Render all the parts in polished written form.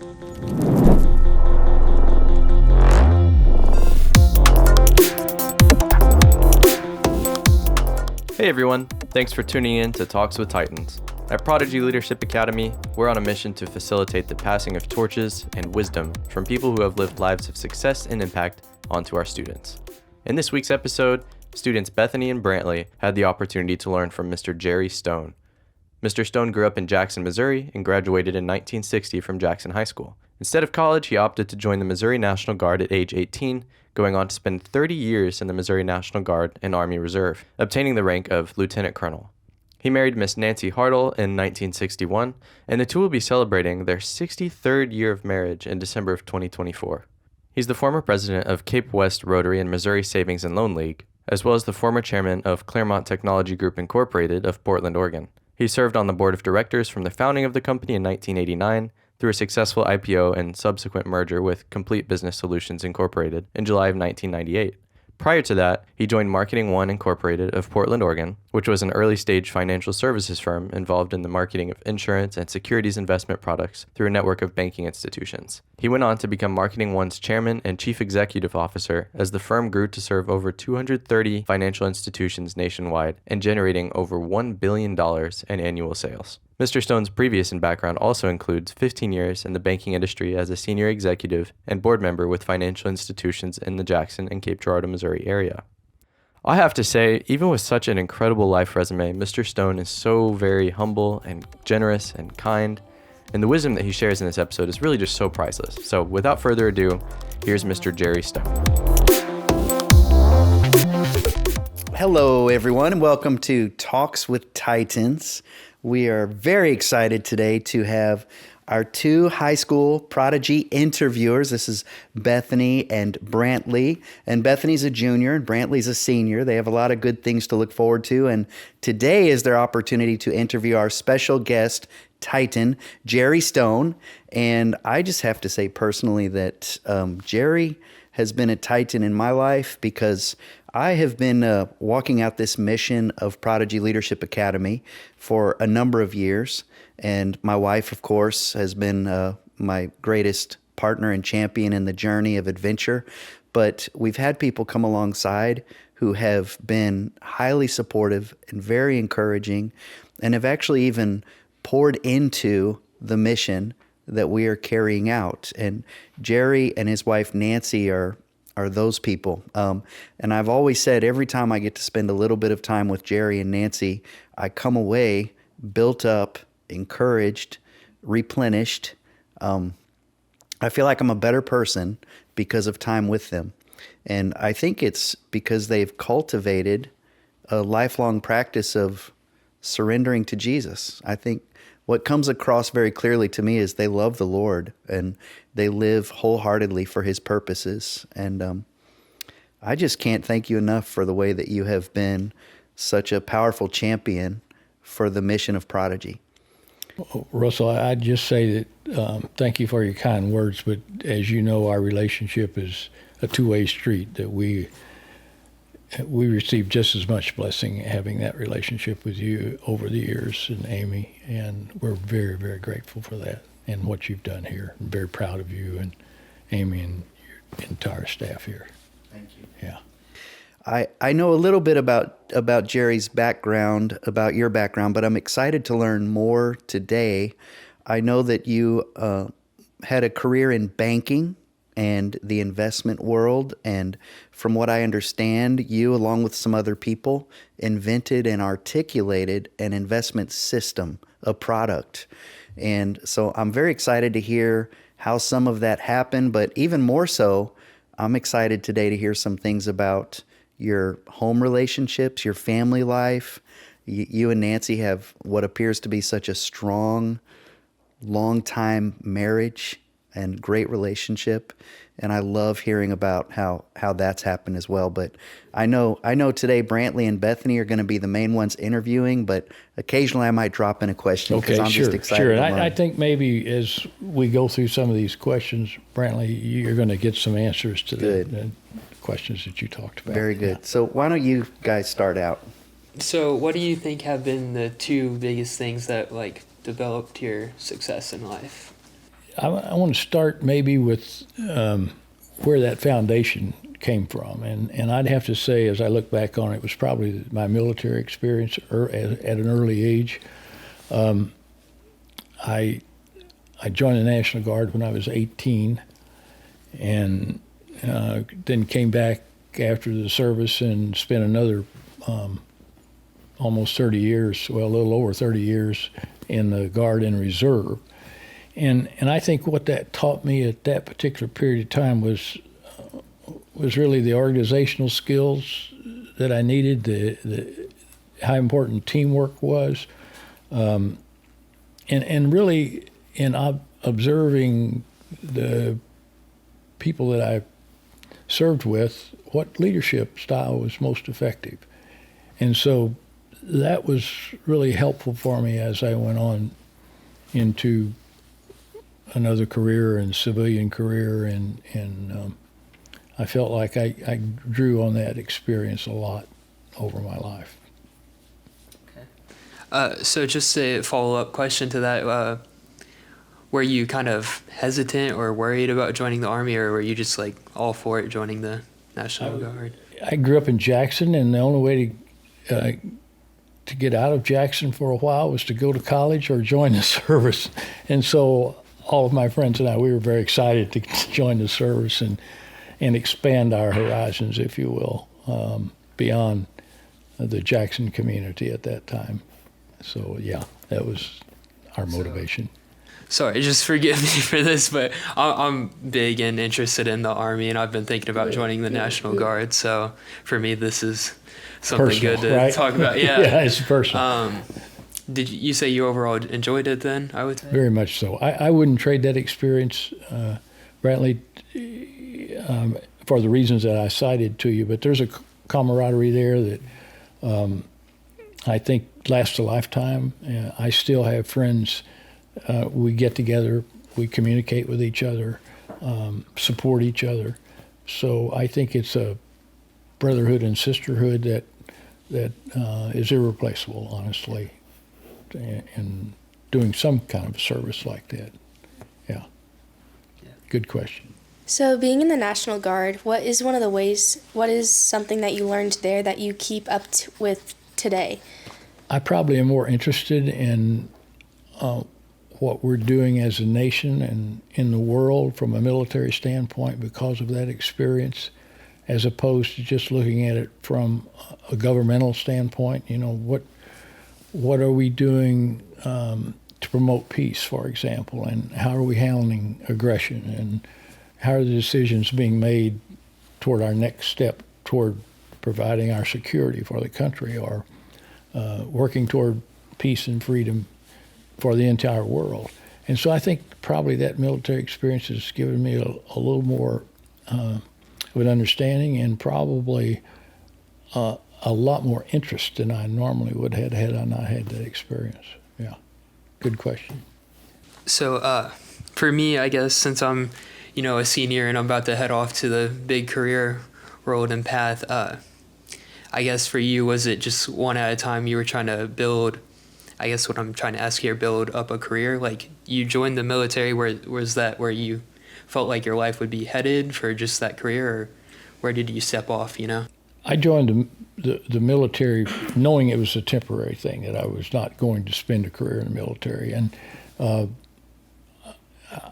Hey everyone, thanks for tuning in to Talks with Titans. At Prodigy Leadership Academy, we're on a mission to facilitate the passing of torches and wisdom from people who have lived lives of success and impact onto our students. In this week's episode, students Bethany and Brantley had the opportunity to learn from Mr. Jerry Stone. Mr. Stone grew up in Jackson, Missouri, and graduated in 1960 from Jackson High School. Instead of college, he opted to join the Missouri National Guard at age 18, going on to spend 30 years in the Missouri National Guard and Army Reserve, obtaining the rank of Lieutenant Colonel. He married Miss Nancy Hartle in 1961, and the two will be celebrating their 63rd year of marriage in December of 2024. He's the former president of Cape West Rotary and Missouri Savings and Loan League, as well as the former chairman of Claremont Technology Group Incorporated of Portland, Oregon. He served on the board of directors from the founding of the company in 1989 through a successful IPO and subsequent merger with Complete Business Solutions Incorporated in July of 1998. Prior to that, he joined Marketing One Incorporated of Portland, Oregon, which was an early-stage financial services firm involved in the marketing of insurance and securities investment products through a network of banking institutions. He went on to become Marketing One's chairman and chief executive officer as the firm grew to serve over 230 financial institutions nationwide and generating over $1 billion in annual sales. Mr. Stone's previous background also includes 15 years in the banking industry as a senior executive and board member with financial institutions in the Jackson and Cape Girardeau, Missouri area. I have to say, even with such an incredible life resume, Mr. Stone is so very humble and generous and kind, and the wisdom that he shares in this episode is really just so priceless. So without further ado, here's Mr. Jerry Stone. Hello, everyone, and welcome to Talks with Titans. We are very excited today to have our two high school Prodigy interviewers. This is Bethany and Brantley. And Bethany's a junior and Brantley's a senior. They have a lot of good things to look forward to. And today is their opportunity to interview our special guest, Titan, Jerry Stone. And I just have to say personally that Jerry has been a Titan in my life because I have been walking out this mission of Prodigy Leadership Academy for a number of years. And my wife, of course, has been my greatest partner and champion in the journey of adventure. But we've had people come alongside who have been highly supportive and very encouraging and have actually even poured into the mission that we are carrying out. And Jerry and his wife, Nancy, are those people. And I've always said every time I get to spend a little bit of time with Jerry and Nancy, I come away built up, encouraged, replenished. I feel like I'm a better person because of time with them. And I think it's because they've cultivated a lifelong practice of surrendering to Jesus. I think what comes across very clearly to me is they love the Lord and they live wholeheartedly for His purposes. And I just can't thank you enough for the way that you have been such a powerful champion for the mission of Prodigy. Well, Russell, I'd just say that thank you for your kind words, but as you know, our relationship is a two-way street, that we receive just as much blessing having that relationship with you over the years, and Amy, and we're very, very grateful for that and what you've done here. I'm very proud of you and Amy and your entire staff here. Thank you. Yeah. I know a little bit about Jerry's background, about your background, but I'm excited to learn more today. I know that you had a career in banking and the investment world, and from what I understand, you, along with some other people, invented and articulated an investment system, a product. And so I'm very excited to hear how some of that happened, but even more so, I'm excited today to hear some things about your home relationships, your family life. You and Nancy have what appears to be such a strong, long-time marriage and great relationship. And I love hearing about how that's happened as well. But I know today Brantley and Bethany are going to be the main ones interviewing, but occasionally I might drop in a question because I'm just excited to learn. And I think maybe as we go through some of these questions, Brantley, you're going to get some answers to the questions that you talked about. Very good. Yeah. So why don't you guys start out? So what do you think have been the two biggest things that developed your success in life? I want to start maybe with where that foundation came from. And I'd have to say, as I look back on it, it was probably my military experience at an early age. I joined the National Guard when I was 18, and then came back after the service and spent another almost 30 years, well, a little over 30 years in the Guard and Reserve. And I think what that taught me at that particular period of time was really the organizational skills that I needed, the how important teamwork was, and really in observing the people that I served with, what leadership style was most effective. And so that was really helpful for me as I went on into another career and civilian career, and I felt like I drew on that experience a lot over my life. So just a follow-up question to that, were you kind of hesitant or worried about joining the Army, or were you just like all for it, joining the National Guard? I grew up in Jackson, and the only way to get out of Jackson for a while was to go to college or join the service. And so all of my friends and I, we were very excited to join the service and expand our horizons, if you will, beyond the Jackson community at that time. So yeah, that was our motivation. Sorry, just forgive me for this, but I'm big and interested in the Army, and I've been thinking about joining the National Guard. So for me, this is something personal, good to right? talk about. Yeah, yeah, it's personal. Did you say you overall enjoyed it then, I would say? Very much so. I wouldn't trade that experience, Brantley, for the reasons that I cited to you, but there's a camaraderie there that I think lasts a lifetime. I still have friends. We get together, we communicate with each other, support each other. So I think it's a brotherhood and sisterhood that is irreplaceable, honestly, in doing some kind of service like that. Yeah. Good question. So being in the National Guard, what is something that you learned there that you keep up with today? I probably am more interested in what we're doing as a nation and in the world from a military standpoint because of that experience, as opposed to just looking at it from a governmental standpoint. You know, what are we doing to promote peace, for example, and how are we handling aggression, and how are the decisions being made toward our next step toward providing our security for the country, or working toward peace and freedom for the entire world. And so I think probably that military experience has given me a little more of an understanding, and probably a lot more interest than I normally would have had I not had that experience. Yeah, good question. So for me, I guess, since I'm, a senior and I'm about to head off to the big career road and path, I guess for you, was it just one at a time you were trying to build, I guess what I'm trying to ask here, build up a career? Like, you joined the military, was that where you felt like your life would be headed for just that career, or where did you step off, I joined the military knowing it was a temporary thing, that I was not going to spend a career in the military. And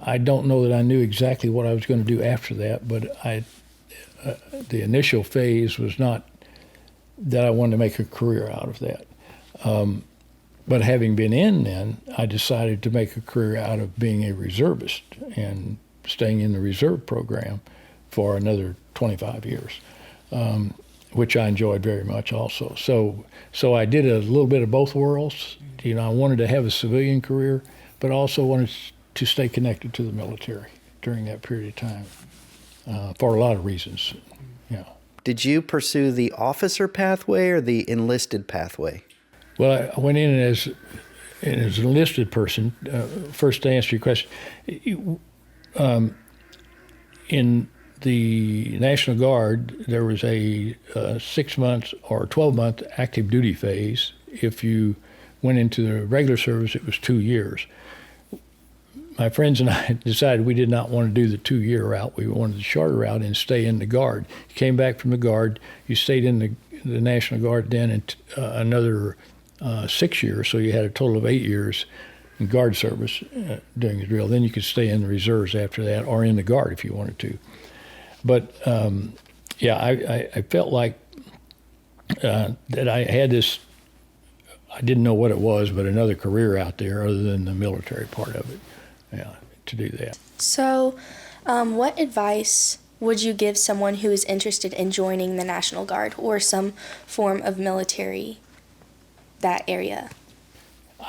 I don't know that I knew exactly what I was going to do after that, but the initial phase was not that I wanted to make a career out of that. But having been in then, I decided to make a career out of being a reservist and staying in the reserve program for another 25 years, which I enjoyed very much also. So I did a little bit of both worlds. I wanted to have a civilian career, but also wanted to stay connected to the military during that period of time for a lot of reasons. Yeah. Did you pursue the officer pathway or the enlisted pathway? Well, I went in as an enlisted person. First, to answer your question, in the National Guard, there was a 6 month or 12-month active duty phase. If you went into the regular service, it was 2 years. my friends and I decided we did not want to do the 2-year route. We wanted the shorter route and stay in the Guard. You came back from the Guard, you stayed in the National Guard then another 6 years, so you had a total of 8 years in Guard service during the drill. Then you could stay in the reserves after that, or in the Guard if you wanted to. But I felt like that I had this, I didn't know what it was, but another career out there other than the military part of it, to do that. So, what advice would you give someone who is interested in joining the National Guard or some form of military, that area?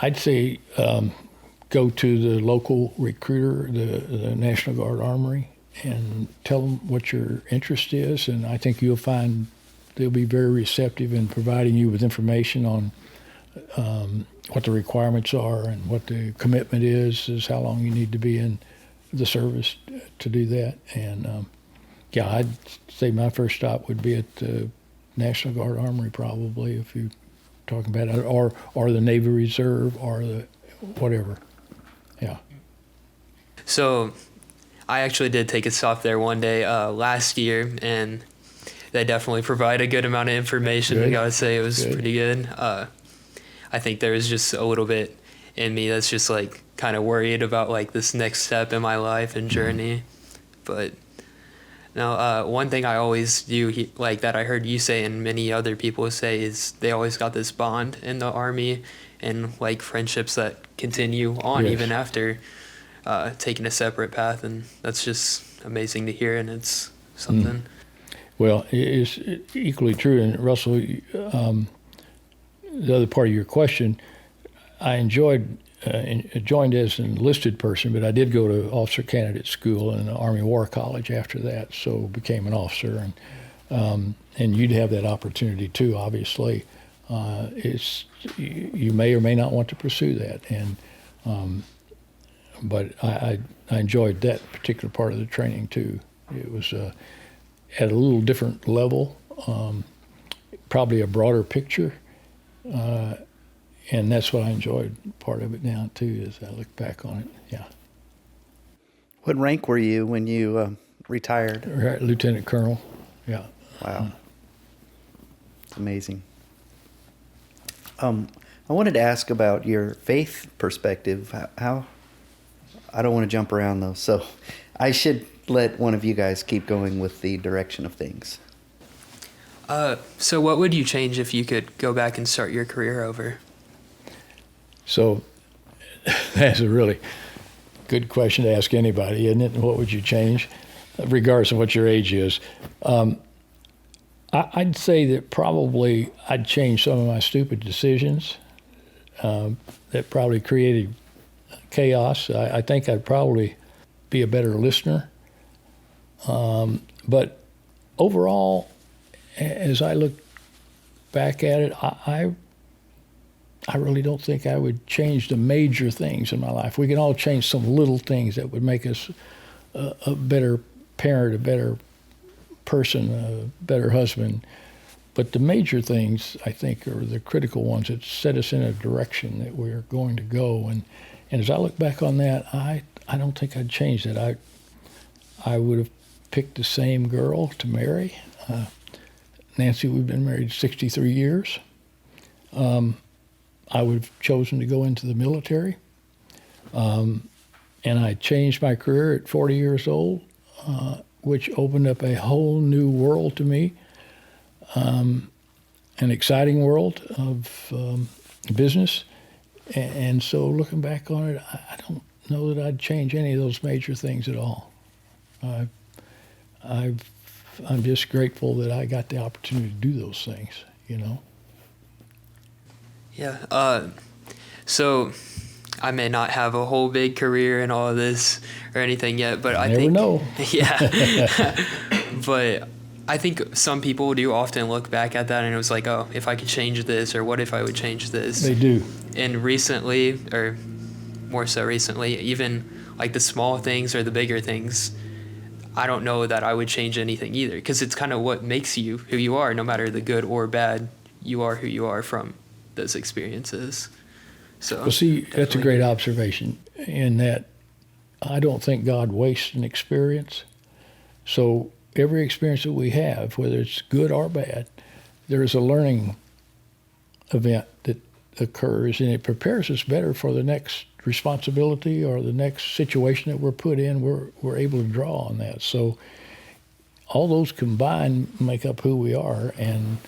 I'd say go to the local recruiter, the National Guard Armory, and tell them what your interest is, and I think you'll find they'll be very receptive in providing you with information on what the requirements are and what the commitment is how long you need to be in the service to do that. And I'd say my first stop would be at the National Guard Armory, probably, if you're talking about it, or the Navy Reserve, or the whatever. Yeah. So I actually did take a stop there one day last year, and they definitely provide a good amount of information. Good. I gotta say, it was pretty good. I think there was just a little bit in me that's just like kind of worried about like this next step in my life and journey. But now, one thing I always do, like that I heard you say and many other people say, is they always got this bond in the Army and like friendships that continue on even after taking a separate path, and that's just amazing to hear, and it's something. Well, it's equally true. And Russell, the other part of your question, I joined as an enlisted person, but I did go to officer candidate school and the Army War College after that, so became an officer, and you'd have that opportunity too. Obviously, you may or may not want to pursue that, and but I enjoyed that particular part of the training too. It was at a little different level, probably a broader picture. And that's what I enjoyed part of it now too, as I look back on it. Yeah. What rank were you when you retired? Lieutenant Colonel. Yeah. Wow. It's amazing. I wanted to ask about your faith perspective. How I don't want to jump around though, so I should let one of you guys keep going with the direction of things. So what would you change if you could go back and start your career over? So that's a really good question to ask anybody, isn't it? What would you change, regardless of what your age is? I'd say that probably I'd change some of my stupid decisions that probably created chaos. I think I'd probably be a better listener. But overall, as I look back at it, I really don't think I would change the major things in my life. We can all change some little things that would make us a better parent, a better person, a better husband. But the major things, I think, are the critical ones that set us in a direction that we're going to go. And as I look back on that, I don't think I'd change that. I would have picked the same girl to marry. Nancy, we've been married 63 years. I would have chosen to go into the military. And I changed my career at 40 years old, which opened up a whole new world to me, an exciting world of business. And so looking back on it, I don't know that I'd change any of those major things at all. I'm just grateful that I got the opportunity to do those things, you know. Yeah. So I may not have a whole big career in all of this or anything yet, but I think... Never know. Yeah. But I think some people do often look back at that and it was like, oh, if I could change this, or what if I would change this? They do. And recently, or more so recently, even like the small things or the bigger things, I don't know that I would change anything either, because it's kind of what makes you who you are. No matter the good or bad, you are who you are from those experiences. So, well, see, that's a great observation, in that I don't think God wastes an experience. So every experience that we have, whether it's good or bad, there is a learning event that occurs, and it prepares us better for the next responsibility or the next situation that we're put in. We're able to draw on that. So all those combined make up who we are, and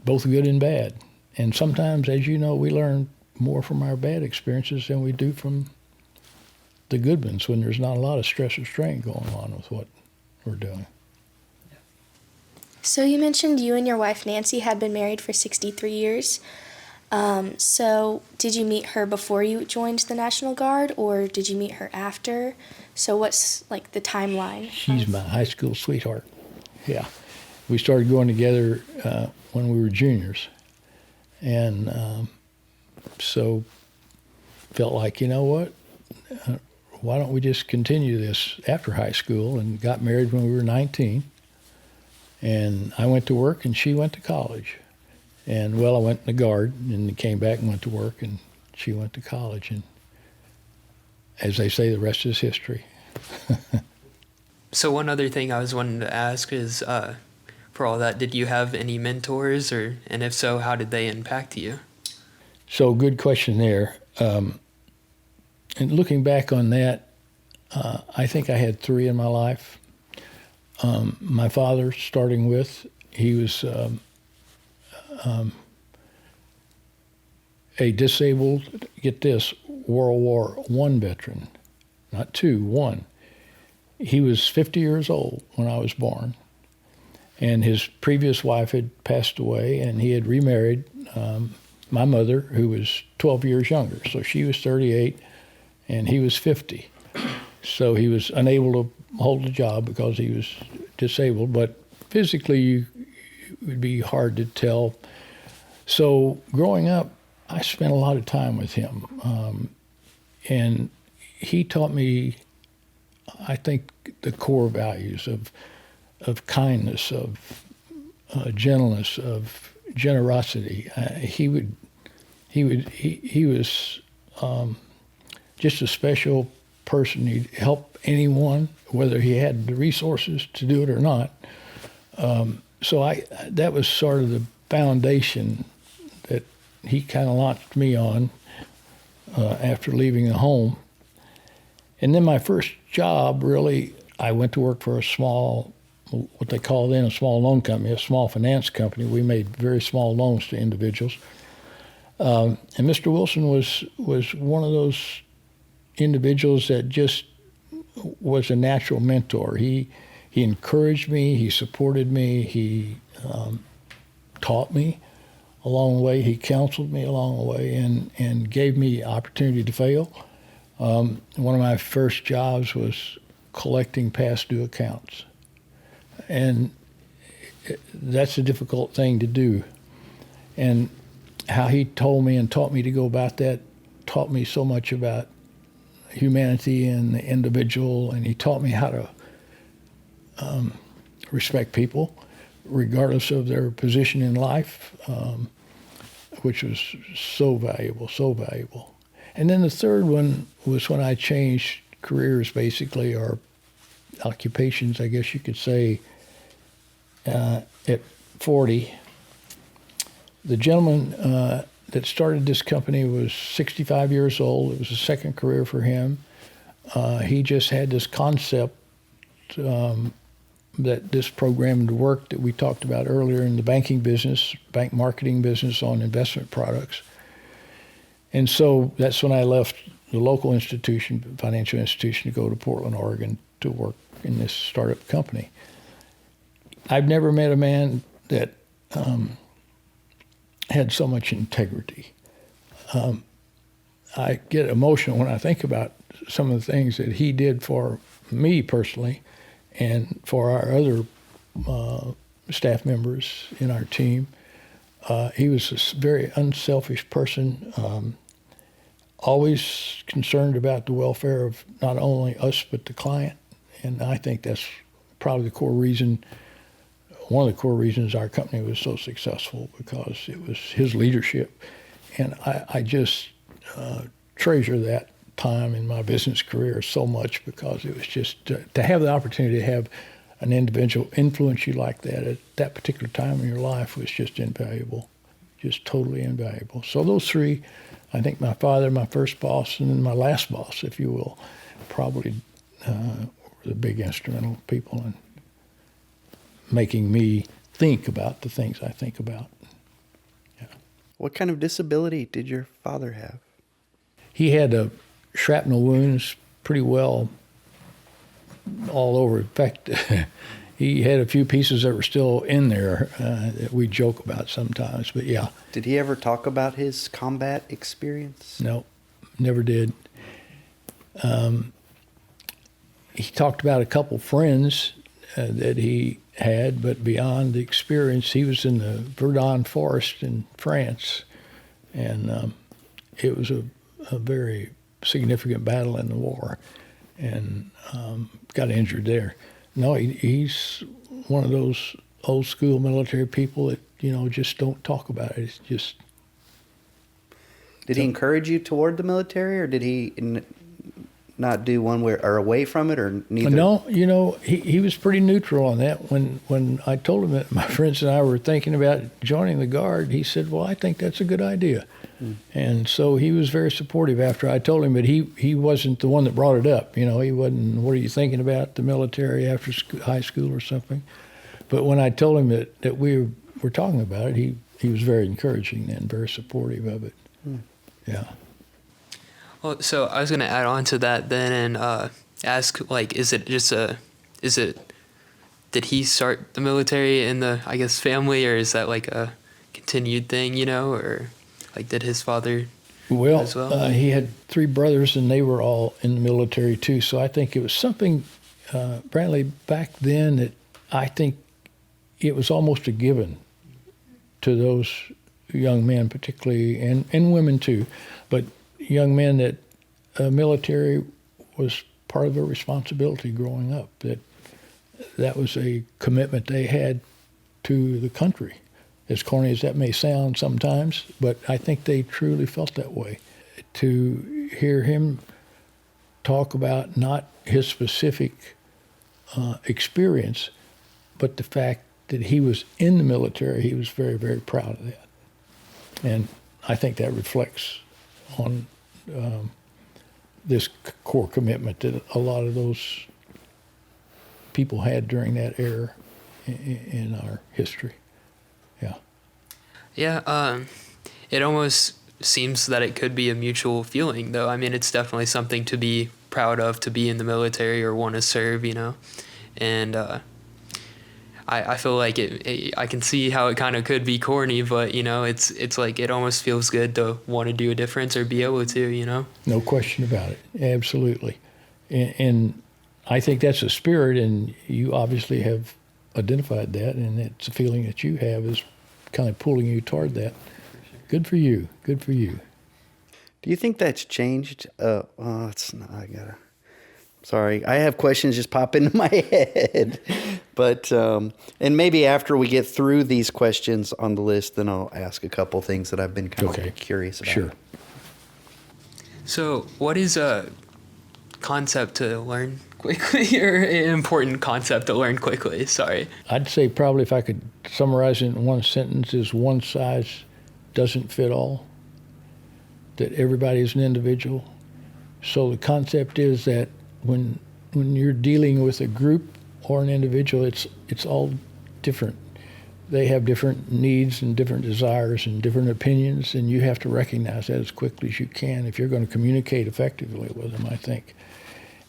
both good and bad. And sometimes, as you know, we learn more from our bad experiences than we do from the good ones when there's not a lot of stress or strain going on with what we're doing. So you mentioned you and your wife Nancy had been married for 63 years. So did you meet her before you joined the National Guard, or did you meet her after? So what's like the timeline? She's my high school sweetheart. Yeah. We started going together when we were juniors. And so felt like, you know what? Why don't we just continue this after high school, and got married when we were 19. And I went to work and she went to college. And well, I went in the Guard and came back and went to work, and she went to college. And as they say, the rest is history. So one other thing I was wanting to ask is, for all that, did you have any mentors, and if so, how did they impact you? So good question there. And looking back on that, I think I had 3 in my life. My father, starting with, he was a disabled, get this, World War I veteran, not 2, 1. He was 50 years old when I was born, and his previous wife had passed away, and he had remarried my mother, who was 12 years younger. So she was 38, and he was 50. So he was unable to hold a job because he was disabled, but physically it would be hard to tell. So growing up, I spent a lot of time with him, and he taught me, I think, the core values of kindness, of gentleness, of generosity. He was just a special person. He'd help anyone, whether he had the resources to do it or not. So that was sort of the foundation that he kind of launched me on after leaving the home. And then my first job, really, I went to work for a small, what they call then a small loan company, a small finance company. We made very small loans to individuals. And Mr. Wilson was one of those individuals that just was a natural mentor. He encouraged me, he supported me, he taught me along the way, he counseled me along the way, and gave me opportunity to fail. One of my first jobs was collecting past due accounts. And that's a difficult thing to do. And how he told me and taught me to go about that taught me so much about humanity and the individual, and he taught me how to respect people regardless of their position in life, which was so valuable, so valuable. And then the third one was when I changed careers, basically, or occupations, I guess you could say, at 40. The gentleman that started this company was 65 years old. It was a second career for him. He just had this concept that this program would work that we talked about earlier in the banking business, bank marketing business on investment products. And so that's when I left the local institution, financial institution, to go to Portland, Oregon to work in this startup company. I've never met a man that had so much integrity. I get emotional when I think about some of the things that he did for me personally and for our other staff members in our team. He was a very unselfish person, always concerned about the welfare of not only us but the client. And I think that's probably the core reason, one of the core reasons our company was so successful, because it was his leadership. And I just treasure that time in my business career so much, because it was just to have the opportunity to have an individual influence you like that at that particular time in your life was just invaluable, just totally invaluable. So those three, I think my father, my first boss, and then my last boss, if you will, probably were the big instrumental people in making me think about the things I think about. Yeah. What kind of disability did your father have? He had shrapnel wounds pretty well all over. In fact, he had a few pieces that were still in there that we joke about sometimes, but yeah. Did he ever talk about his combat experience? No, never did. He talked about a couple friends that he had, but beyond the experience, he was in the Verdun forest in France, and it was a very significant battle in the war, and got injured there. No, he's one of those old school military people that, just don't talk about it. It's just. Did he encourage you toward the military, or did he not do one where or away from it, or neither? No, he was pretty neutral on that. When I told him that my friends and I were thinking about joining the Guard, he said, "Well, I think that's a good idea." And so he was very supportive after I told him, but he wasn't the one that brought it up. He wasn't, "What are you thinking about the military after high school or something?" But when I told him that we were talking about it, he was very encouraging and very supportive of it. Yeah. Well, so I was going to add on to that then and ask, did he start the military in the, I guess, family, or is that like a continued thing, or like did his father as well? He had three brothers, and they were all in the military too. So I think it was something, apparently back then, that I think it was almost a given to those young men particularly, and women too, but young men, that military was part of their responsibility growing up, that was a commitment they had to the country. As corny as that may sound sometimes, but I think they truly felt that way. To hear him talk about not his specific experience, but the fact that he was in the military, he was very, very proud of that. And I think that reflects on this core commitment that a lot of those people had during that era in our history. Yeah. Yeah, it almost seems that it could be a mutual feeling, though. I mean, it's definitely something to be proud of, to be in the military or want to serve, and I feel like I can see how it kind of could be corny, but it's like it almost feels good to want to do a difference or be able to, No question about it. Absolutely. And I think that's a spirit, and you obviously have identified that, and it's a feeling that you have is kind of pulling you toward that. Good for you. Good for you. Do you think that's changed? It's not. Sorry, I have questions just pop into my head. But, and maybe after we get through these questions on the list, then I'll ask a couple things that I've been kind of curious about. Sure. So what is a concept to learn quickly, or an important concept to learn quickly? Sorry. I'd say probably, if I could summarize it in one sentence, is one size doesn't fit all, that everybody is an individual. So the concept is that when you're dealing with a group or an individual, it's all different. They have different needs and different desires and different opinions, and you have to recognize that as quickly as you can if you're going to communicate effectively with them, I think.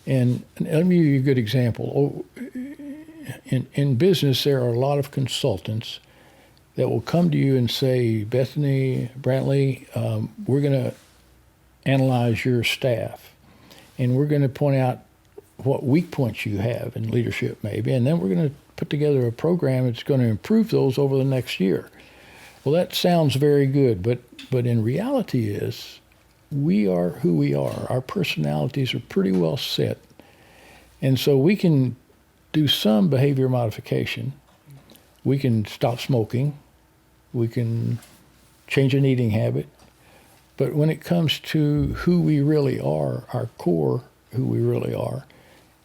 And let me give you a good example. In business, there are a lot of consultants that will come to you and say, "Bethany, Brantley, we're going to analyze your staff, and we're going to point out what weak points you have in leadership maybe, and then we're going to put together a program that's going to improve those over the next year." Well, that sounds very good, but in reality is we are who we are. Our personalities are pretty well set. And so we can do some behavior modification. We can stop smoking. We can change an eating habit. But when it comes to who we really are, our core, who we really are,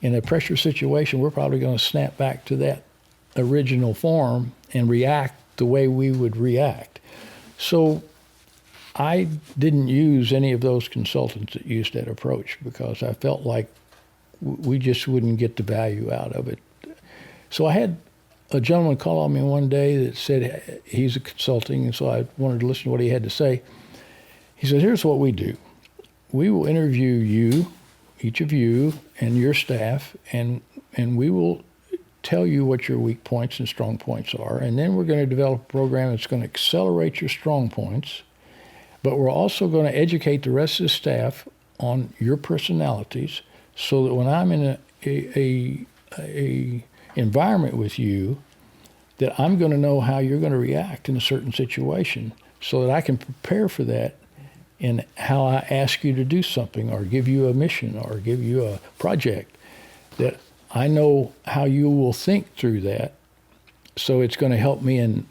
in a pressure situation, we're probably going to snap back to that original form and react the way we would react. So I didn't use any of those consultants that used that approach because I felt like we just wouldn't get the value out of it. So I had a gentleman call on me one day that said he's a consulting, and so I wanted to listen to what he had to say. He said, here's what we do. We will interview you, each of you and your staff, and we will tell you what your weak points and strong points are, and then we're going to develop a program that's going to accelerate your strong points, but we're also going to educate the rest of the staff on your personalities so that when I'm in a environment with you, that I'm going to know how you're going to react in a certain situation so that I can prepare for that in how I ask you to do something or give you a mission or give you a project, that I know how you will think through that. So it's going to help me in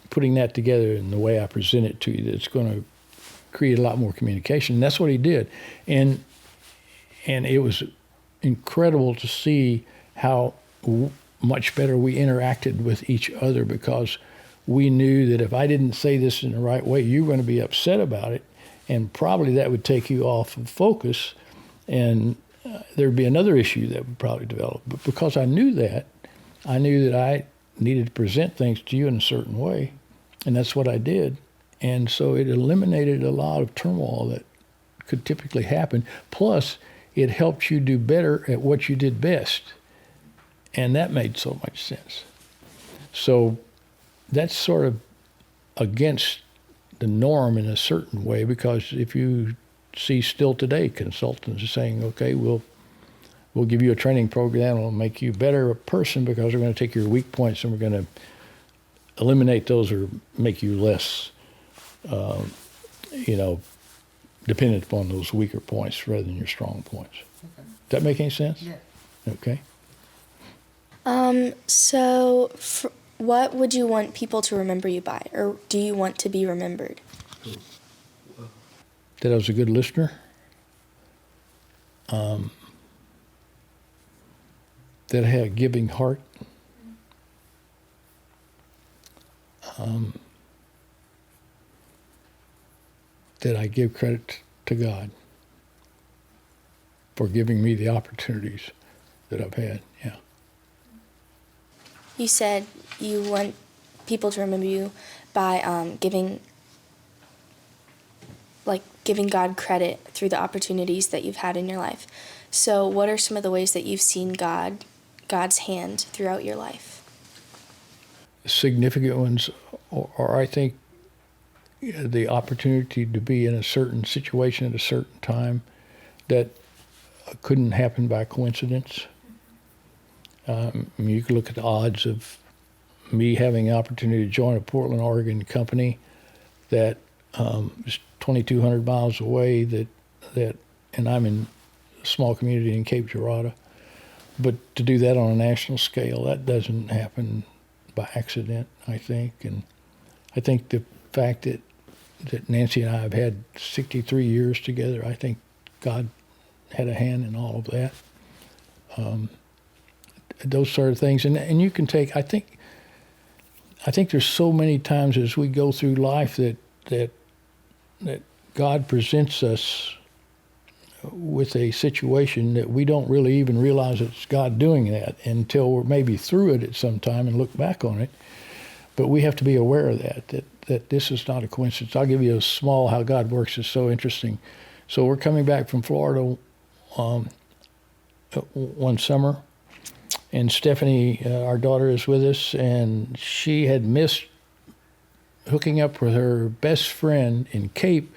putting that together in the way I present it to you. That's going to create a lot more communication. And that's what he did. And it was incredible to see how much better we interacted with each other, because we knew that if I didn't say this in the right way, you were going to be upset about it, and probably that would take you off of focus, and there'd be another issue that would probably develop. But because I knew that I needed to present things to you in a certain way, and that's what I did. And so it eliminated a lot of turmoil that could typically happen. Plus, it helped you do better at what you did best. And that made so much sense. So that's sort of against the norm in a certain way, because if you see still today consultants are saying, okay, we'll give you a training program, it'll make you better a person because we're going to take your weak points and we're going to eliminate those or make you less, dependent upon those weaker points rather than your strong points. Okay. Does that make any sense? Yeah. Okay. What would you want people to remember you by, or do you want to be remembered? That I was a good listener. That I had a giving heart. That I give credit to God for giving me the opportunities that I've had. Yeah. You said you want people to remember you by giving God credit through the opportunities that you've had in your life. So what are some of the ways that you've seen God's hand throughout your life? Significant ones are, I think, the opportunity to be in a certain situation at a certain time that couldn't happen by coincidence. You can look at the odds of me having the opportunity to join a Portland, Oregon company that is 2,200 miles away, and I'm in a small community in Cape Girardeau. But to do that on a national scale, that doesn't happen by accident, I think. And I think the fact that Nancy and I have had 63 years together, I think God had a hand in all of that. Those sort of things. And you can take, I think there's so many times as we go through life that God presents us with a situation that we don't really even realize it's God doing that until we're maybe through it at some time and look back on it. But we have to be aware of that this is not a coincidence. I'll give you a small, how God works is so interesting. So we're coming back from Florida one summer, and Stephanie, our daughter, is with us, and she had missed hooking up with her best friend in Cape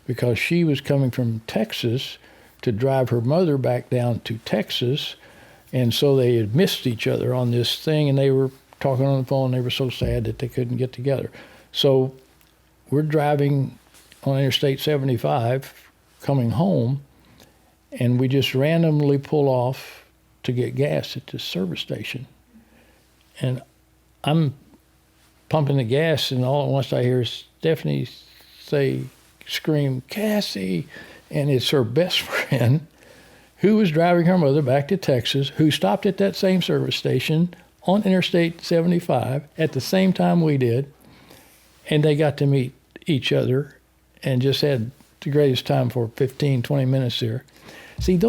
because she was coming from Texas to drive her mother back down to Texas, and so they had missed each other on this thing, and they were talking on the phone. They were so sad that they couldn't get together. So we're driving on Interstate 75 coming home, and we just randomly pull off to get gas at this service station. And I'm pumping the gas, and all at once I hear Stephanie say, scream, "Cassie!" And it's her best friend who was driving her mother back to Texas, who stopped at that same service station on Interstate 75 at the same time we did. And they got to meet each other and just had the greatest time for 15, 20 minutes there. See,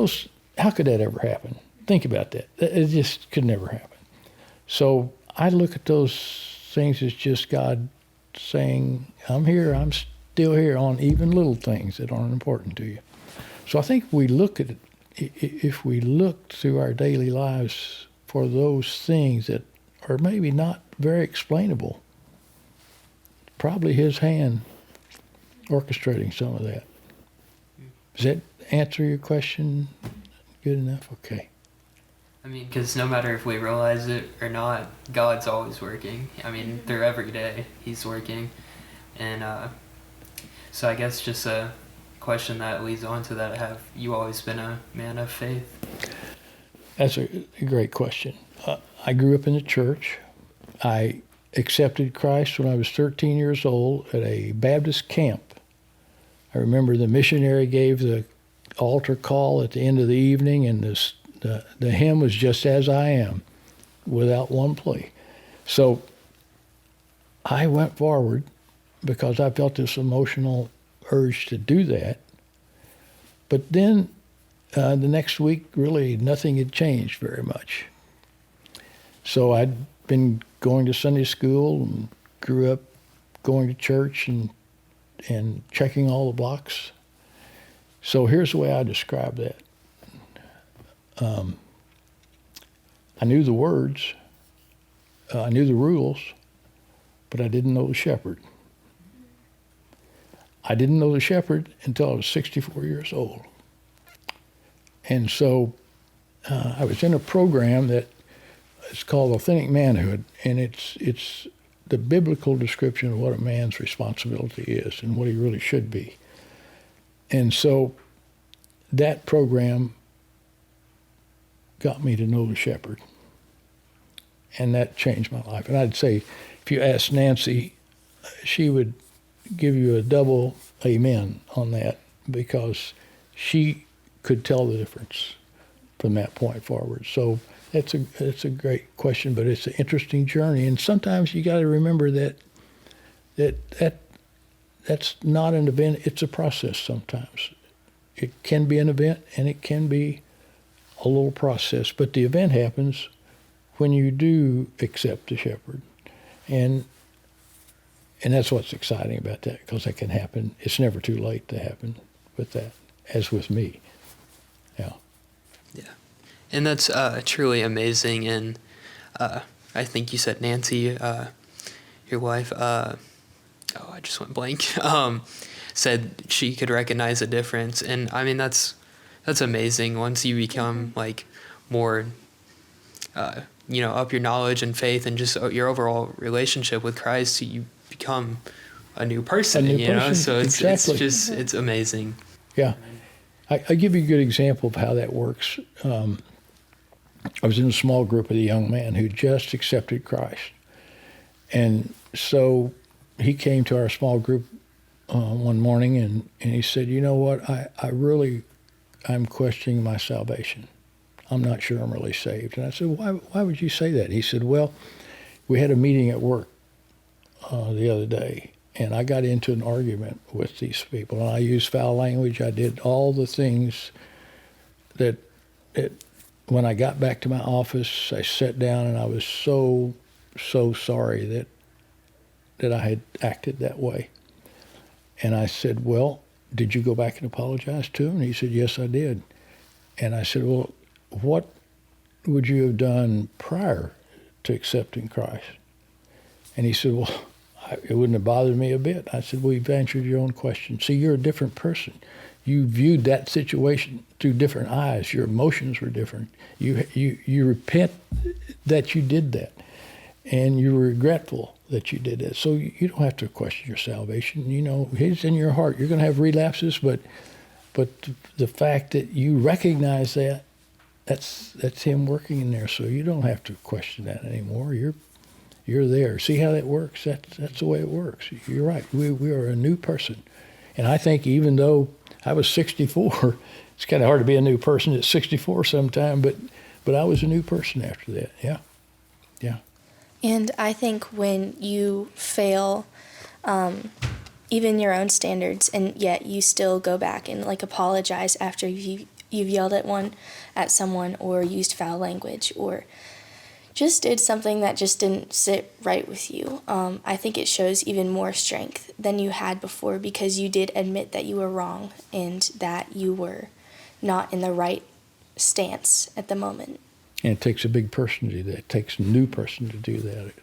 how could that ever happen? Think about that. It just could never happen. So I look at those things as just God saying, I'm here, I'm still here on even little things that aren't important to you. So I think we look at it, if we look through our daily lives for those things that are maybe not very explainable, probably his hand orchestrating some of that. Does that answer your question good enough? Okay. I mean, because no matter if we realize it or not, God's always working. I mean, through every day, he's working. And so I guess just a question that leads on to that, have you always been a man of faith? That's a great question. I grew up in the church. I accepted Christ when I was 13 years old at a Baptist camp. I remember the missionary gave the altar call at the end of the evening, and the hymn was "Just As I Am," without one plea. So I went forward because I felt this emotional urge to do that. But then the next week, really nothing had changed very much. So I'd been going to Sunday school and grew up going to church and checking all the blocks. So here's the way I describe that. I knew the words, I knew the rules, but I didn't know the shepherd. I didn't know the shepherd until I was 64 years old. And so I was in a program that is called Authentic Manhood, and it's the biblical description of what a man's responsibility is and what he really should be. And so that program got me to know the shepherd, and that changed my life. And I'd say, if you ask Nancy, she would give you a double amen on that, because she could tell the difference from that point forward. So it's a great question, but it's an interesting journey. And sometimes you got to remember that's not an event, it's a process sometimes. It can be an event and it can be a little process, but the event happens when you do accept the shepherd. And that's what's exciting about that, because that can happen. It's never too late to happen with that, as with me. Yeah. Yeah. And that's truly amazing. And I think you said Nancy, your wife, I just went blank, said she could recognize a difference. And I mean, that's amazing. Once you become like more, up your knowledge and faith and just your overall relationship with Christ, you become a new person, so exactly. It's amazing. Yeah. I give you a good example of how that works. I was in a small group with a young man who just accepted Christ. And so he came to our small group one morning and he said, you know what, I'm questioning my salvation. I'm not sure I'm really saved. And I said, why would you say that? He said, well, we had a meeting at work the other day, and I got into an argument with these people, and I used foul language. I did all the things that when I got back to my office, I sat down and I was so sorry that I had acted that way. And I said, well, did you go back and apologize to him? And he said, yes, I did. And I said, well, what would you have done prior to accepting Christ? And he said, well, it wouldn't have bothered me a bit. I said, well, you've answered your own question. See, you're a different person. You viewed that situation through different eyes. Your emotions were different. You repent that you did that, and you're regretful that you did that. So you don't have to question your salvation. He's in your heart. You're going to have relapses, but the fact that you recognize that's him working in there. So you don't have to question that anymore. You're there. See how that works? That's the way it works. You're right. We are a new person. And I think even though I was 64, it's kind of hard to be a new person at 64 sometime, but I was a new person after that. Yeah. Yeah. And I think when you fail, even your own standards, and yet you still go back and like apologize after you've yelled at someone or used foul language or just did something that just didn't sit right with you, I think it shows even more strength than you had before, because you did admit that you were wrong and that you were not in the right stance at the moment. And it takes a big person to do that. It takes a new person to do that.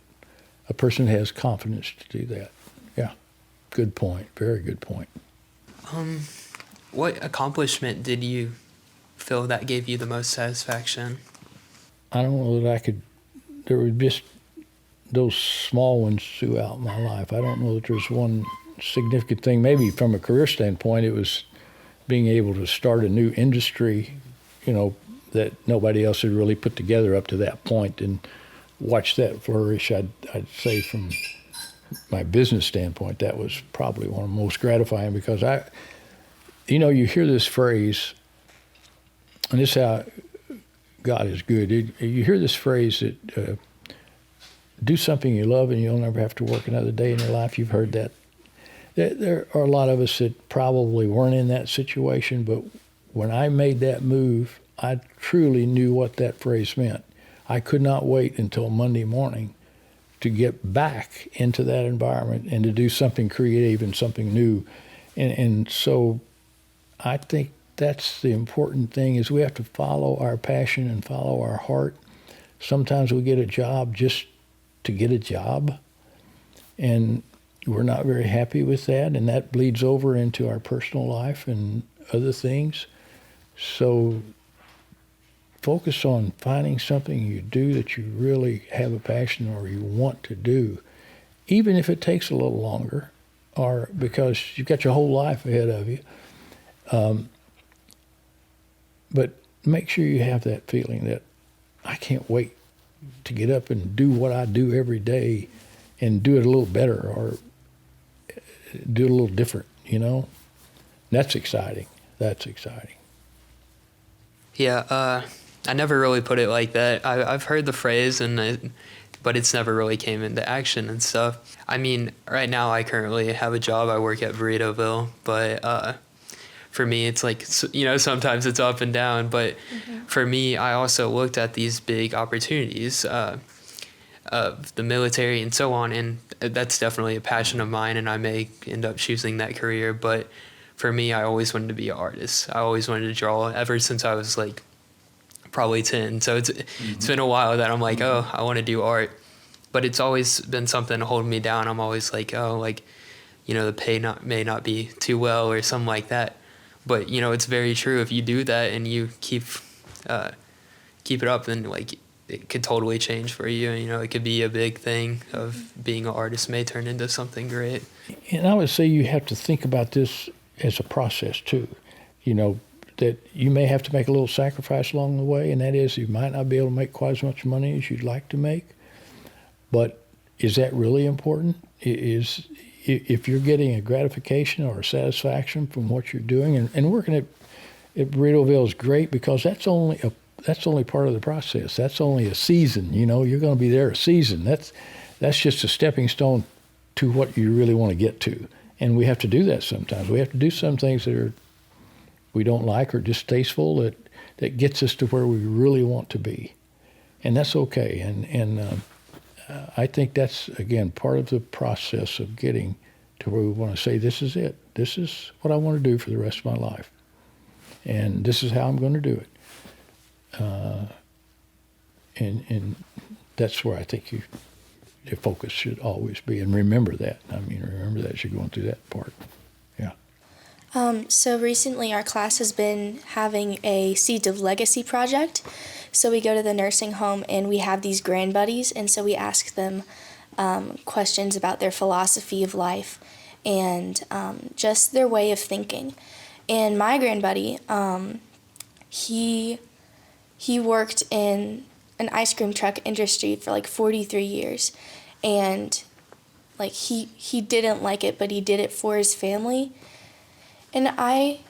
A person who has confidence to do that. Yeah, good point. Very good point. What accomplishment did you feel that gave you the most satisfaction? I don't know that I could. There were just those small ones throughout my life. I don't know that there's one significant thing. Maybe from a career standpoint, it was being able to start a new industry, that nobody else had really put together up to that point, and watch that flourish. I'd say from my business standpoint, that was probably one of the most gratifying, because you hear this phrase, and this is how God is good. You hear this phrase that do something you love and you'll never have to work another day in your life. You've heard that. There are a lot of us that probably weren't in that situation, but when I made that move, I truly knew what that phrase meant. I could not wait until Monday morning to get back into that environment and to do something creative and something new. And so I think that's the important thing, is we have to follow our passion and follow our heart. Sometimes we get a job just to get a job, and we're not very happy with that, and that bleeds over into our personal life and other things. So focus on finding something you do that you really have a passion or you want to do, even if it takes a little longer, or because you've got your whole life ahead of you. But make sure you have that feeling that I can't wait to get up and do what I do every day and do it a little better or do it a little different, That's exciting. That's exciting. Yeah, I never really put it like that. I've heard the phrase, but it's never really came into action and stuff. I mean, right now I currently have a job. I work at Burritoville, but for me, it's like, sometimes it's up and down. But for me, I also looked at these big opportunities of the military and so on, and that's definitely a passion of mine, and I may end up choosing that career. But for me, I always wanted to be an artist. I always wanted to draw ever since I was like probably 10. So it's been a while that I'm like, oh, I want to do art. But it's always been something holding me down. I'm always like, the pay may not be too well or something like that. But, it's very true. If you do that and you keep it up, then it could totally change for you. It could be a big thing of being an artist may turn into something great. And I would say you have to think about this as a process too, that you may have to make a little sacrifice along the way, and that is you might not be able to make quite as much money as you'd like to make. But is that really important? If you're getting a gratification or a satisfaction from what you're doing, and working at Burritoville is great, because that's only part of the process. That's only a season. You're going to be there a season. That's just a stepping stone to what you really want to get to. And we have to do that sometimes. We have to do some things that we don't like or distasteful that gets us to where we really want to be, and that's okay. And I think that's, again, part of the process of getting to where we want to say, this is it. This is what I want to do for the rest of my life, and this is how I'm going to do it. And that's where I think your focus should always be, and remember that. Remember that as you're going through that part. Yeah. So recently our class has been having a Seeds of Legacy project. So we go to the nursing home and we have these grand buddies, and so we ask them questions about their philosophy of life and just their way of thinking. And my grand buddy, he worked in an ice cream truck industry for like 43 years, and like he didn't like it, but he did it for his family. And I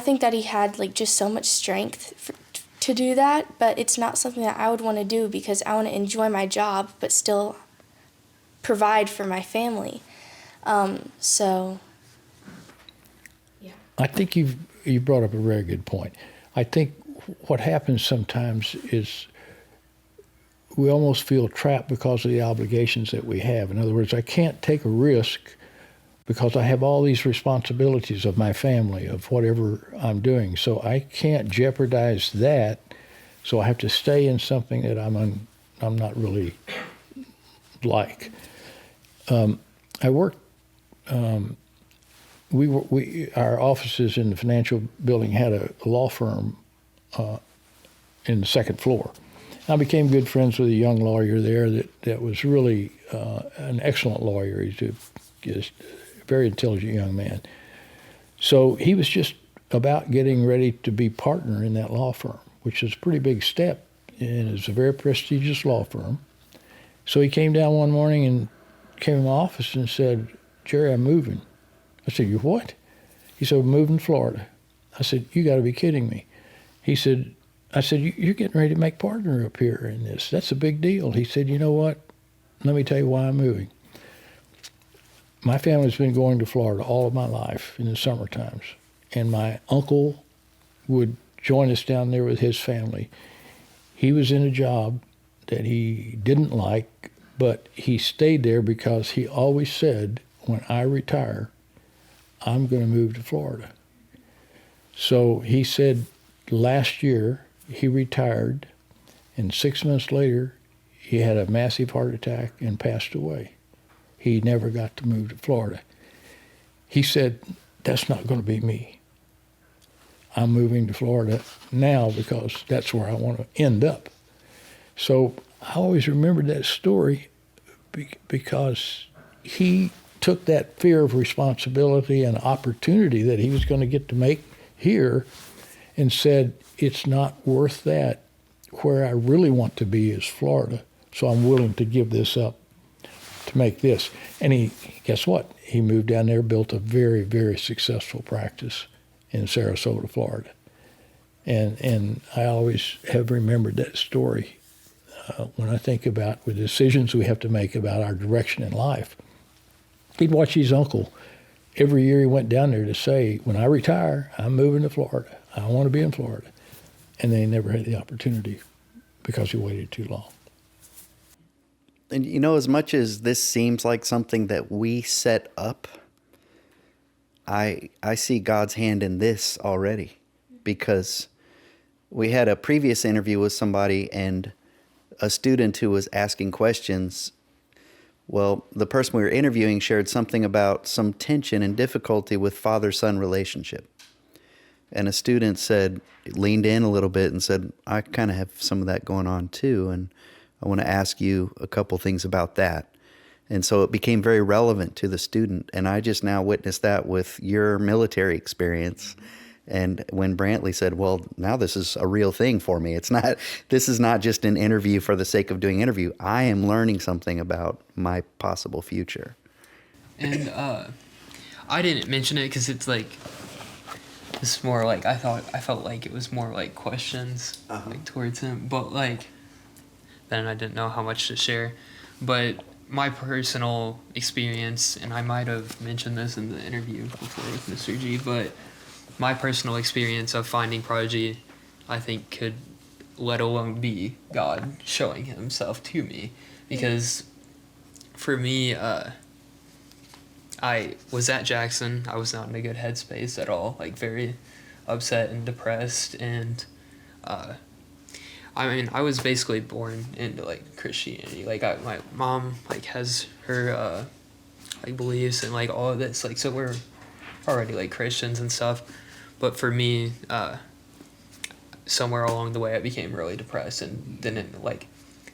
think that he had like just so much strength to do that, but it's not something that I would want to do because I want to enjoy my job but still provide for my family. So, yeah. I think you brought up a very good point. I think what happens sometimes is we almost feel trapped because of the obligations that we have. In other words, I can't take a risk because I have all these responsibilities of my family, of whatever I'm doing. So I can't jeopardize that. So I have to stay in something that I'm not really like. I worked. Our offices in the financial building had a law firm in the second floor. I became good friends with a young lawyer there that was really an excellent lawyer. He's a very intelligent young man. So he was just about getting ready to be partner in that law firm, which is a pretty big step, and it's a very prestigious law firm. So he came down one morning and came in my office and said, "Jerry, I'm moving." I said, "You what?" He said, "I'm moving to Florida." I said, "You got to be kidding me." I said, "You're getting ready to make partner up here in this. That's a big deal." He said, "You know what? Let me tell you why I'm moving. My family's been going to Florida all of my life in the summer times, and my uncle would join us down there with his family. He was in a job that he didn't like, but he stayed there because he always said, when I retire, I'm going to move to Florida." So he said last year he retired, and 6 months later he had a massive heart attack and passed away. He never got to move to Florida. He said, "That's not going to be me. I'm moving to Florida now because that's where I want to end up." So I always remembered that story because he took that fear of responsibility and opportunity that he was going to get to make here and said, "It's not worth that. Where I really want to be is Florida, so I'm willing to give this up to make this." And guess what? He moved down there, built a very, very successful practice in Sarasota, Florida. And I always have remembered that story when I think about the decisions we have to make about our direction in life. He'd watch his uncle. Every year he went down there to say, "When I retire, I'm moving to Florida. I want to be in Florida." And they never had the opportunity because he waited too long. And as much as this seems like something that we set up, I see God's hand in this already, because we had a previous interview with somebody and a student who was asking questions. Well, the person we were interviewing shared something about some tension and difficulty with father-son relationship. And a student leaned in a little bit and said, "I kind of have some of that going on too, and I want to ask you a couple things about that." And so it became very relevant to the student. And I just now witnessed that with your military experience. And when Brantley said, "Well, now this is a real thing for me. This is not just an interview for the sake of doing interview. I am learning something about my possible future." And I didn't mention it because it's more like I felt like it was more like questions towards him, but then I didn't know how much to share. But my personal experience, and I might have mentioned this in the interview before with Mr. G, but my personal experience of finding Prodigy, I think, could let alone be God showing himself to me. Because for me, I was at Jackson. I was not in a good headspace at all, very upset and depressed. And I was basically born into Christianity. My mom has her beliefs and all of this. So we're already Christians and stuff. But for me, somewhere along the way, I became really depressed and didn't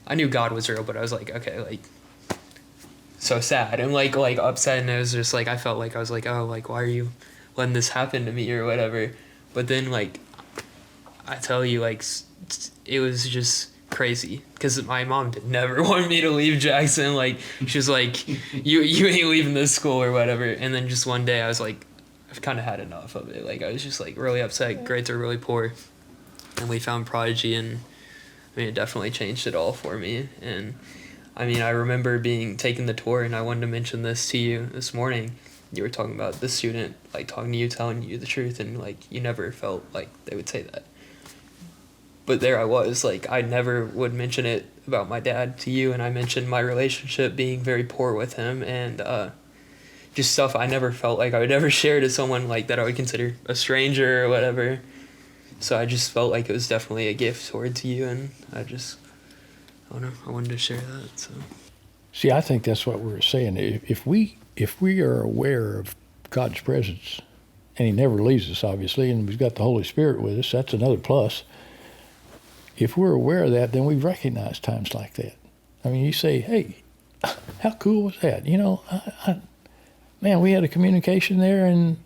I knew God was real, but I was okay, so sad and upset, and it was just I felt I was oh, why are you letting this happen to me or whatever. But then I tell you, it was just crazy because my mom did never want me to leave Jackson. She was you ain't leaving this school or whatever. And then just one day I was I've kind of had enough of it. Like, I was just like really upset. Grades are really poor, and we found Prodigy, and I mean, it definitely changed it all for me. And I mean, I remember taking the tour, and I wanted to mention this to you this morning. You were talking about the student, like, talking to you, telling you the truth, and, like, you never felt like they would say that. But there I was, like, I never would mention it about my dad to you, and I mentioned my relationship being very poor with him, and just stuff I never felt like I would ever share to someone, like, that I would consider a stranger or whatever. So I just felt like it was definitely a gift towards you, and I don't know, I wanted to share that, so. See, I think that's what we're saying. If we are aware of God's presence, and he never leaves us, obviously, and we've got the Holy Spirit with us, that's another plus. If we're aware of that, then we recognize times like that. I mean, you say, hey, how cool was that? You know, man, we had a communication there and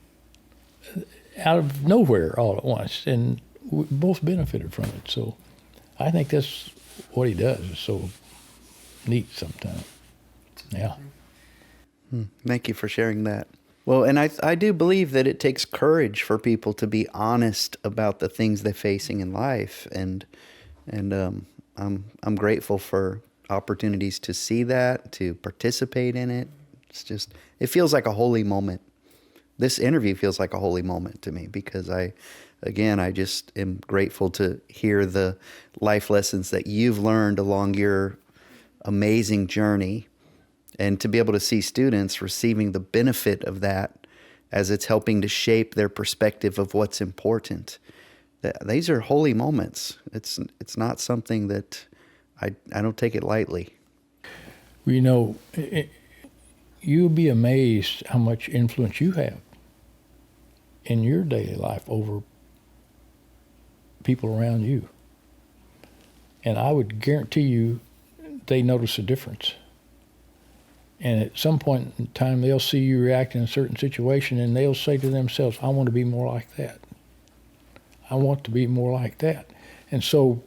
out of nowhere all at once, and we both benefited from it. So I think that's what he does. It's so neat sometimes. Yeah. Thank you for sharing that. Well, and I do believe that it takes courage for people to be honest about the things they're facing in life, and I'm grateful for opportunities to see that, to participate in it. It feels like a holy moment. This interview feels like a holy moment to me because I just am grateful to hear the life lessons that you've learned along your amazing journey, and to be able to see students receiving the benefit of that as it's helping to shape their perspective of what's important. These are holy moments. It's not something that I don't take it lightly. Well, you know, you'll be amazed how much influence you have in your daily life over people around you. And I would guarantee you they notice a difference. And at some point in time, they'll see you react in a certain situation, and they'll say to themselves, I want to be more like that. I want to be more like that. And so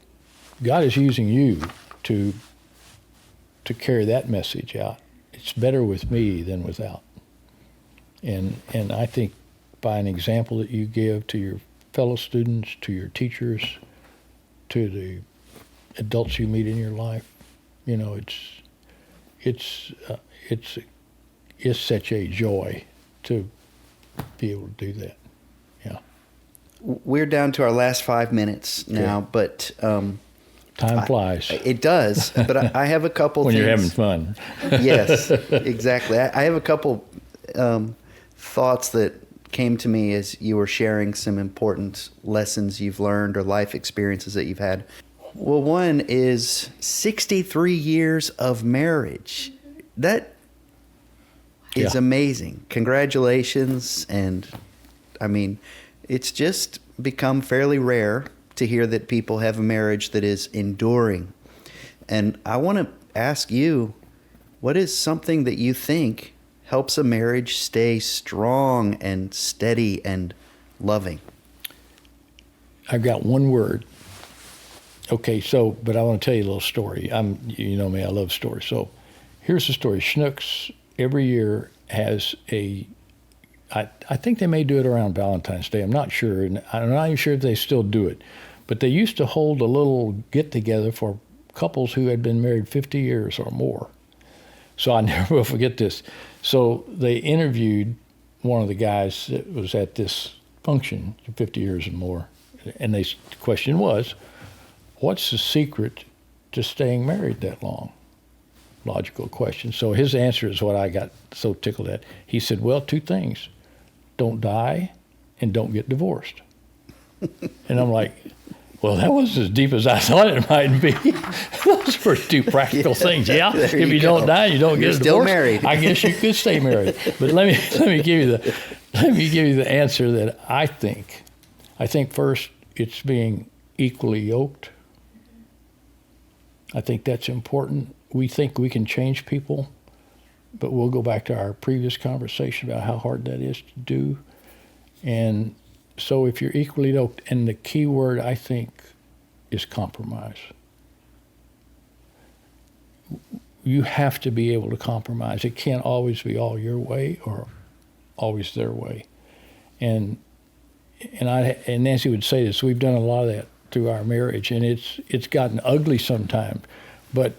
God is using you to carry that message out. It's better with me than without. And I think by an example that you give to your fellow students, to your teachers, to the adults you meet in your life, you know, it's such a joy to be able to do that. Yeah. We're down to our last 5 minutes now, Okay. but Time flies it does. But I have a couple when things. you're having fun. Yes, exactly. I have a couple thoughts that came to me as you were sharing some important lessons you've learned or life experiences that you've had. Well, one is 63 years of marriage. That is amazing. Congratulations. And I mean, it's just become fairly rare to hear that people have a marriage that is enduring. And I want to ask you, what is something that you think helps a marriage stay strong and steady and loving? I've got one word. Okay, but I want to tell you a little story. You know me, I love stories. So here's the story. Schnucks every year has I think they may do it around Valentine's Day. I'm not sure. And I'm not even sure if they still do it. But they used to hold a little get-together for couples who had been married 50 years or more. So I never will forget this. So they interviewed one of the guys that was at this function, 50 years or more. And the question was, what's the secret to staying married that long? Logical question. So his answer is what I got so tickled at. He said, well, 2 things. Don't die and don't get divorced. And I'm like, well, that was as deep as I thought it might be. Those were 2 practical things. Yeah, if you don't die, you don't get a divorce. Still married. I guess you could stay married. But let me give you the answer that I think. I think first, it's being equally yoked. I think that's important. We think we can change people, but we'll go back to our previous conversation about how hard that is to do. And so if you're equally yoked, and the key word I think is compromise. You have to be able to compromise. It can't always be all your way or always their way. And and Nancy would say this. We've done a lot of that through our marriage, and it's gotten ugly sometimes, but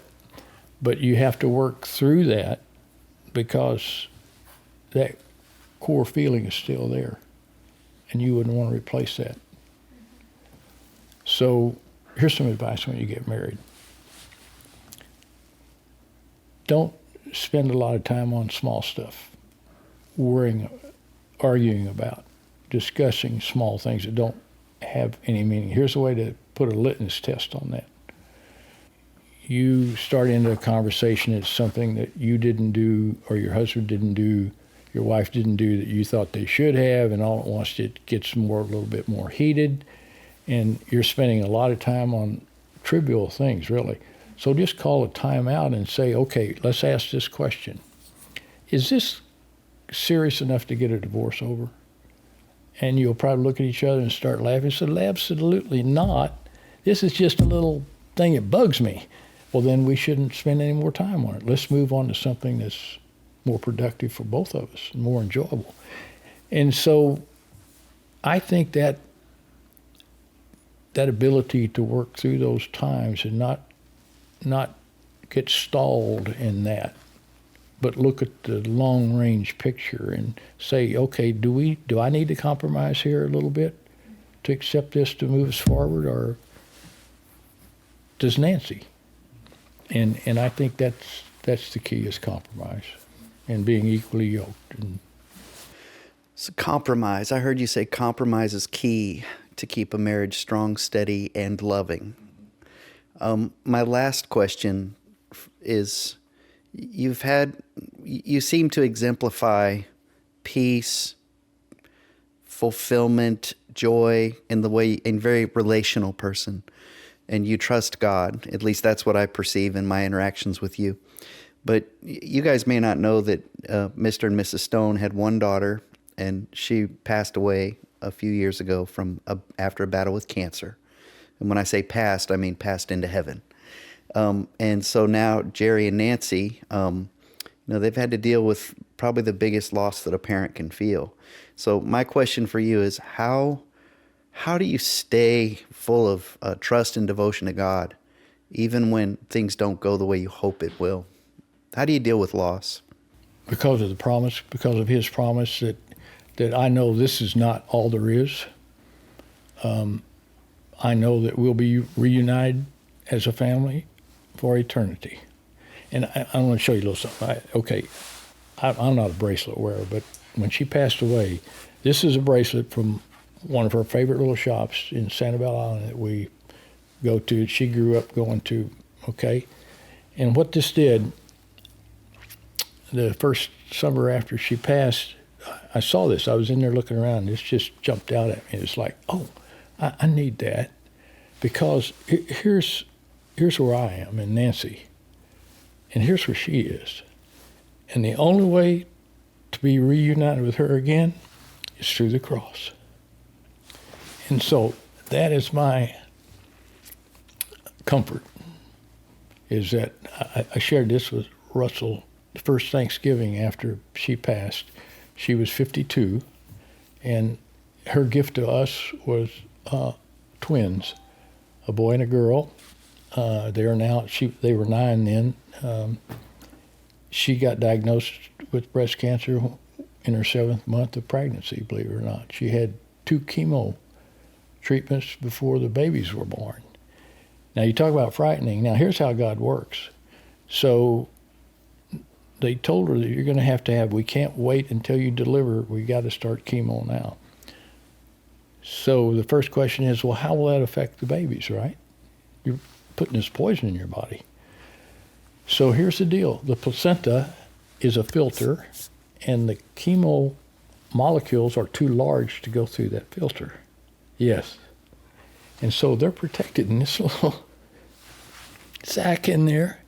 you have to work through that because that core feeling is still there, and you wouldn't want to replace that. So here's some advice when you get married. Don't spend a lot of time on small stuff, worrying, arguing about, discussing small things that don't have any meaning. Here's a way to put a litmus test on that. You start into a conversation, it's something that you didn't do, or your husband didn't do, your wife didn't do that you thought they should have, and all at once it gets a little bit more heated, and you're spending a lot of time on trivial things, really. So just call a time out and say, okay, let's ask this question. Is this serious enough to get a divorce over? And you'll probably look at each other and start laughing. And say, absolutely not. This is just a little thing that bugs me. Well, then we shouldn't spend any more time on it. Let's move on to something that's more productive for both of us and more enjoyable. And so I think that ability to work through those times and not get stalled in that, but look at the long range picture and say, okay, do I need to compromise here a little bit to accept this to move us forward, or does Nancy? And I think that's the key, is compromise and being equally yoked. And So compromise. I heard you say compromise is key to keep a marriage strong, steady, and loving. My last question is, you seem to exemplify peace, fulfillment, joy in very relational person, and you trust God. At least that's what I perceive in my interactions with you. But you guys may not know that Mr. and Mrs. Stone had one daughter, and she passed away a few years ago after a battle with cancer. And when I say passed, I mean passed into heaven. And so now Jerry and Nancy, they've had to deal with probably the biggest loss that a parent can feel. So my question for you is, how do you stay full of trust and devotion to God, even when things don't go the way you hope it will? How do you deal with loss? because of the promise, because of his promise that I know this is not all there is. I know that we'll be reunited as a family for eternity. And I want to show you a little something. I'm not a bracelet wearer, but when she passed away, this is a bracelet from one of her favorite little shops in Sanibel Island that we go to. She grew up going to, okay? And what this did, the first summer after she passed, I saw this. I was in there looking around, and this just jumped out at me. It's like, oh, I need that, because here's where I am, and Nancy, and here's where she is. And the only way to be reunited with her again is through the cross. And so that is my comfort, is that I shared this with Russell the first Thanksgiving after she passed. She was 52, and her gift to us was twins, a boy and a girl. They were 9 then. She got diagnosed with breast cancer in her 7th month of pregnancy, believe it or not. She had 2 chemo treatments before the babies were born. Now, you talk about frightening. Now, here's how God works. So they told her that you're going to have, we can't wait until you deliver. We got to start chemo now. So the first question is, well, how will that affect the babies, right? You're putting this poison in your body. So here's the deal. The placenta is a filter, and the chemo molecules are too large to go through that filter. Yes. And so they're protected in this little sack in there.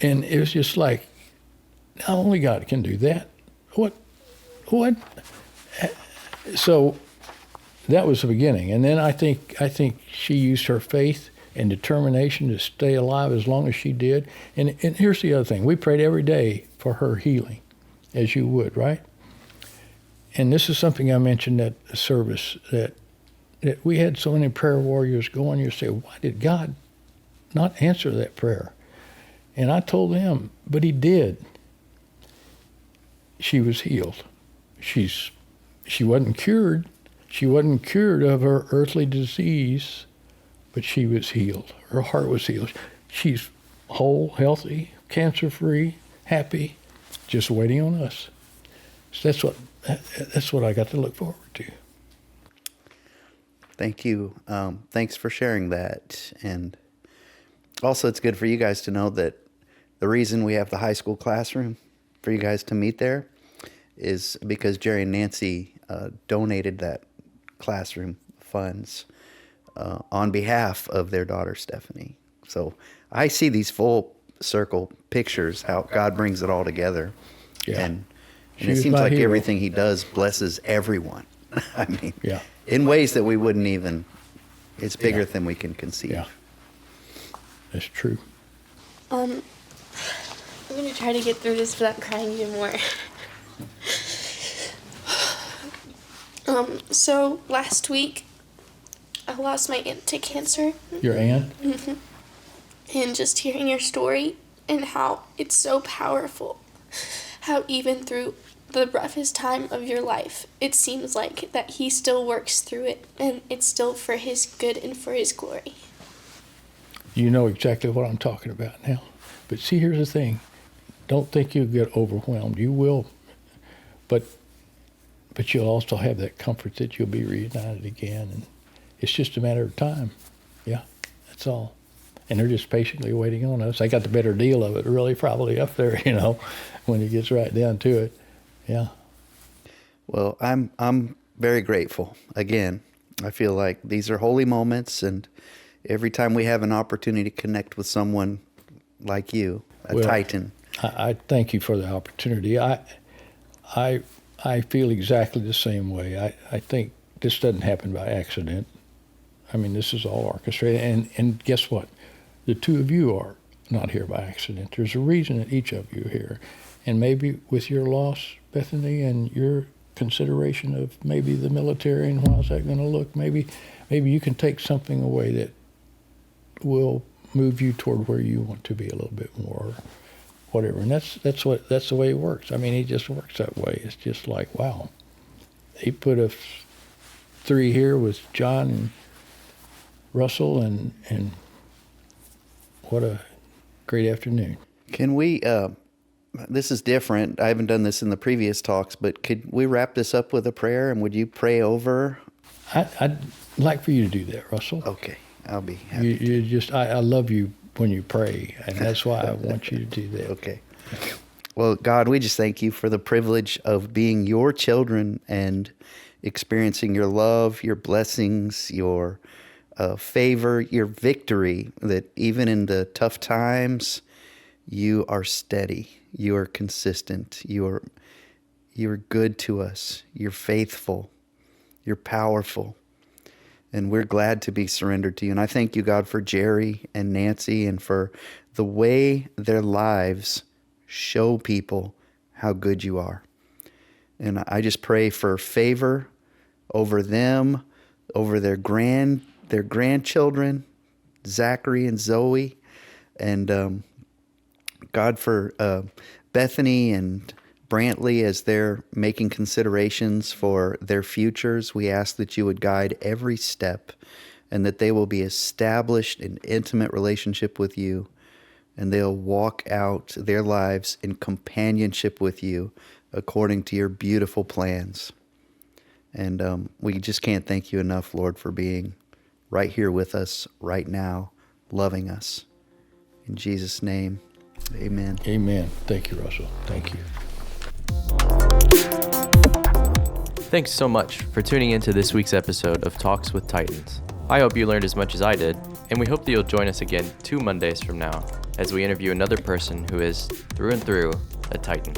And it was just like, only God can do that. What? So that was the beginning. And then I think she used her faith and determination to stay alive as long as she did. And here's the other thing. We prayed every day for her healing, as you would, right? and this is something I mentioned at the service, that we had so many prayer warriors going. You say, why did God not answer that prayer? And I told them, but he did. She was healed. She wasn't cured. She wasn't cured of her earthly disease, but she was healed. Her heart was healed. She's whole, healthy, cancer-free, happy, just waiting on us. So that's what I got to look forward to. Thank you. Thanks for sharing that. And also, it's good for you guys to know that the reason we have the high school classroom for you guys to meet there is because Jerry and Nancy donated that classroom funds on behalf of their daughter, Stephanie. So I see these full circle pictures, how God brings it all together. Yeah. And it seems like everything he does blesses everyone. I mean, Yeah. in ways that we wouldn't even, it's bigger than we can conceive. Yeah. That's true. I'm gonna try to get through this without crying even more. So last week, I lost my aunt to cancer, Your aunt? and just hearing your story and how it's so powerful, how even through the roughest time of your life, it seems like that he still works through it, and it's still for his good and for his glory. You know exactly what I'm talking about now. But see, here's the thing. Don't think you'll get overwhelmed. You will. But you'll also have that comfort that you'll be reunited again. And it's just a matter of time. Yeah, that's all. And they're just patiently waiting on us. I got the better deal of it, really, probably up there, when it gets right down to it. Yeah. Well, I'm very grateful. Again, I feel like these are holy moments, and every time we have an opportunity to connect with someone like you, a Titan. I thank you for the opportunity. I feel exactly the same way. I think this doesn't happen by accident. I mean, this is all orchestrated. And guess what? The two of you are not here by accident. There's a reason that each of you are here. And maybe with your loss, Bethany, and your consideration of maybe the military and how's that going to look, maybe you can take something away that will move you toward where you want to be a little bit more, whatever. And that's the way it works. I mean, he just works that way. It's just like, wow, he put us 3 here with John and Russell, and what a great afternoon. Can we, this is different. I haven't done this in the previous talks, but could we wrap this up with a prayer, and would you pray over? I'd like for you to do that, Russell. Okay, I'll be happy. You just, I love you when you pray, and that's why I want you to do that. Okay. Well, God, we just thank you for the privilege of being your children and experiencing your love, your blessings, your favor, your victory, that even in the tough times, you are steady, you are consistent, you are good to us, you're faithful, you're powerful, and we're glad to be surrendered to you. And I thank you, God, for Jerry and Nancy and for the way their lives show people how good you are. And I just pray for favor over them, over their grandchildren, Zachary and Zoe, and God, for Bethany and Brantley, as they're making considerations for their futures, we ask that you would guide every step and that they will be established in intimate relationship with you, and they'll walk out their lives in companionship with you according to your beautiful plans. And we just can't thank you enough, Lord, for being right here with us right now, loving us. In Jesus' name, amen. Amen. Thank you, Russell. Thank you. Thanks so much for tuning into this week's episode of Talks with Titans. I hope you learned as much as I did, and we hope that you'll join us again 2 Mondays from now as we interview another person who is, through and through, a Titan.